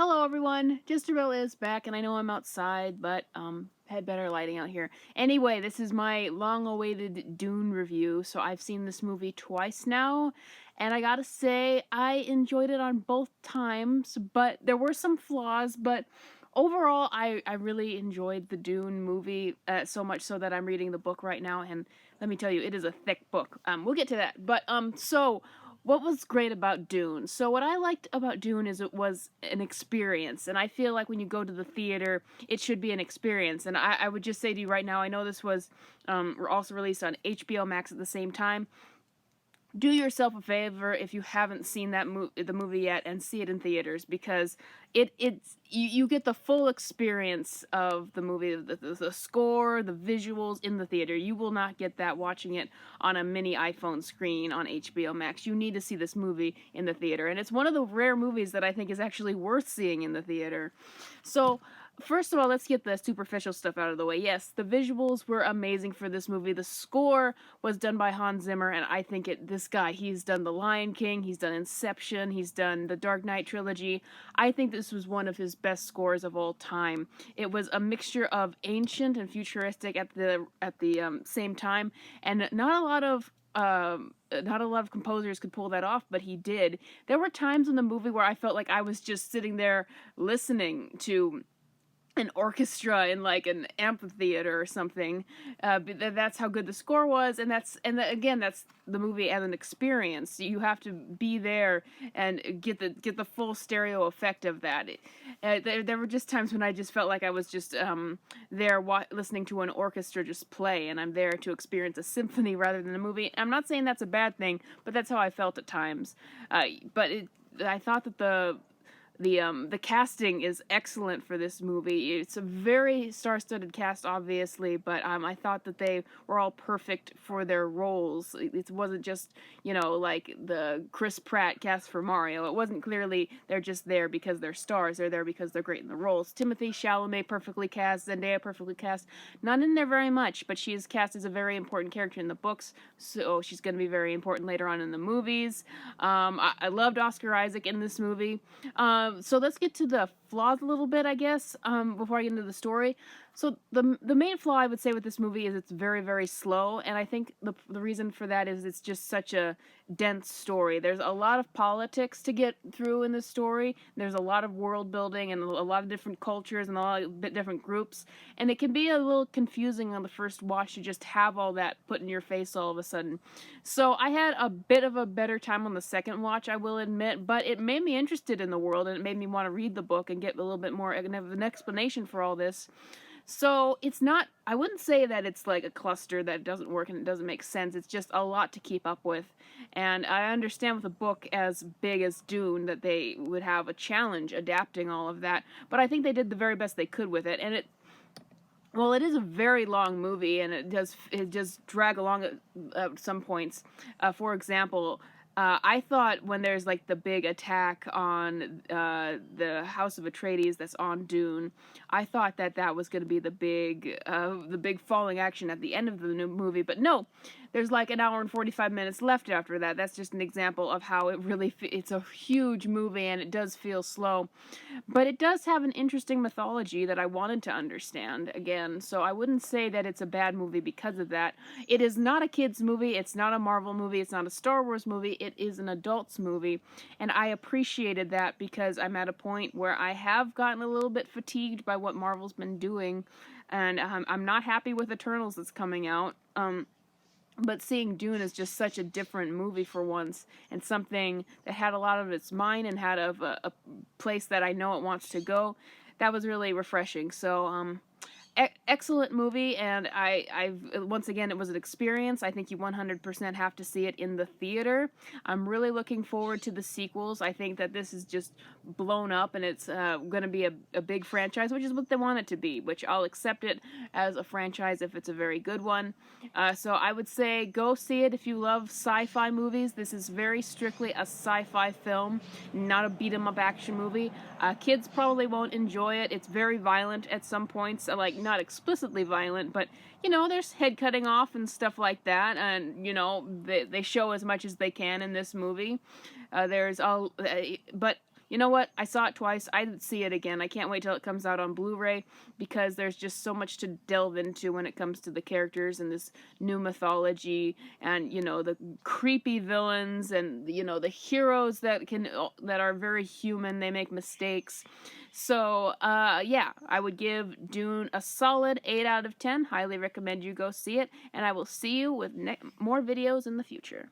Hello everyone, Jisterville is back, and I know I'm outside, but had better lighting out here. Anyway, this is my long-awaited Dune review. So I've seen this movie twice now, and I gotta say I enjoyed it on both times, but there were some flaws. But overall, I really enjoyed the Dune movie, so much so that I'm reading the book right now, and let me tell you, it is a thick book. We'll get to that, but so. What was great about Dune? So what I liked about Dune is it was an experience, and I feel like when you go to the theater, it should be an experience. And I would just say to you right now, I know this was also released on HBO Max at the same time. Do yourself a favor if you haven't seen the movie yet, and see it in theaters, because you get the full experience of the movie, the score, the visuals in the theater. You will not get that watching it on a mini iPhone screen on HBO Max. You need to see this movie in the theater, and it's one of the rare movies that I think is actually worth seeing in the theater. So first of all, let's get the superficial stuff out of the way. Yes, the visuals were amazing for this movie. The score was done by Hans Zimmer, and I think this guy, he's done The Lion King, he's done Inception, he's done the Dark Knight trilogy. I think this was one of his best scores of all time. It was a mixture of ancient and futuristic at the same time, and not a lot of composers could pull that off, but he did. There were times in the movie where I felt like I was just sitting there listening to an orchestra in like an amphitheater or something. That's how good the score was, and again, that's the movie as an experience. You have to be there and get the full stereo effect of that. There were just times when I just felt like I was just there listening to an orchestra just play, and I'm there to experience a symphony rather than a movie. I'm not saying that's a bad thing, but that's how I felt at times. I thought that the casting is excellent for this movie. It's a very star-studded cast, obviously, but I thought that they were all perfect for their roles. It wasn't just, like the Chris Pratt cast for Mario. It wasn't clearly they're just there because they're stars. They're there because they're great in the roles. Timothée Chalamet perfectly cast, Zendaya perfectly cast. Not in there very much, but she is cast as a very important character in the books, so she's going to be very important later on in the movies. I loved Oscar Isaac in this movie. So let's get to the flaws a little bit, I guess, before I get into the story. So the main flaw I would say with this movie is it's very, very slow, and I think the reason for that is it's just such a dense story. There's a lot of politics to get through in this story. There's a lot of world building and a lot of different cultures and a lot of different groups, and it can be a little confusing on the first watch to just have all that put in your face all of a sudden. So I had a bit of a better time on the second watch, I will admit, but it made me interested in the world, and it made me want to read the book and get a little bit more of an explanation for all this. So it's not, I wouldn't say that it's like a cluster that doesn't work and it doesn't make sense. It's just a lot to keep up with. And I understand with a book as big as Dune that they would have a challenge adapting all of that. But I think they did the very best they could with it. And well, it is a very long movie, and it does drag along at some points. For example, I thought when there's like the big attack on the House of Atreides that's on Dune, I thought that was going to be the big falling action at the end of the new movie, but no, there's like an hour and 45 minutes left after that. That's just an example of how it's a huge movie and it does feel slow, but it does have an interesting mythology that I wanted to understand again. So I wouldn't say that it's a bad movie because of that. It is not a kids movie. It's not a Marvel movie. It's not a Star Wars movie. It is an adult's movie, and I appreciated that because I'm at a point where I have gotten a little bit fatigued by what Marvel's been doing, and I'm not happy with Eternals that's coming out. But seeing Dune is just such a different movie for once, and something that had a lot of its mind and had a place that I know it wants to go. That was really refreshing. So excellent movie, and I've once again, it was an experience. I think you 100% have to see it in the theater. I'm really looking forward to the sequels. I think that this is just blown up, and it's going to be a big franchise, which is what they want it to be, which I'll accept it as a franchise if it's a very good one. So I would say go see it if you love sci-fi movies. This is very strictly a sci-fi film, not a beat-em-up action movie. Kids probably won't enjoy it. It's very violent at some points, like not explicitly violent, but there's head cutting off and stuff like that, and they show as much as they can in this movie. But You know what? I saw it twice. I'd see it again. I can't wait till it comes out on Blu-ray because there's just so much to delve into when it comes to the characters and this new mythology and, you know, the creepy villains and, you know, the heroes that are very human. They make mistakes. So, yeah, I would give Dune a solid 8 out of 10. Highly recommend you go see it, and I will see you with more videos in the future.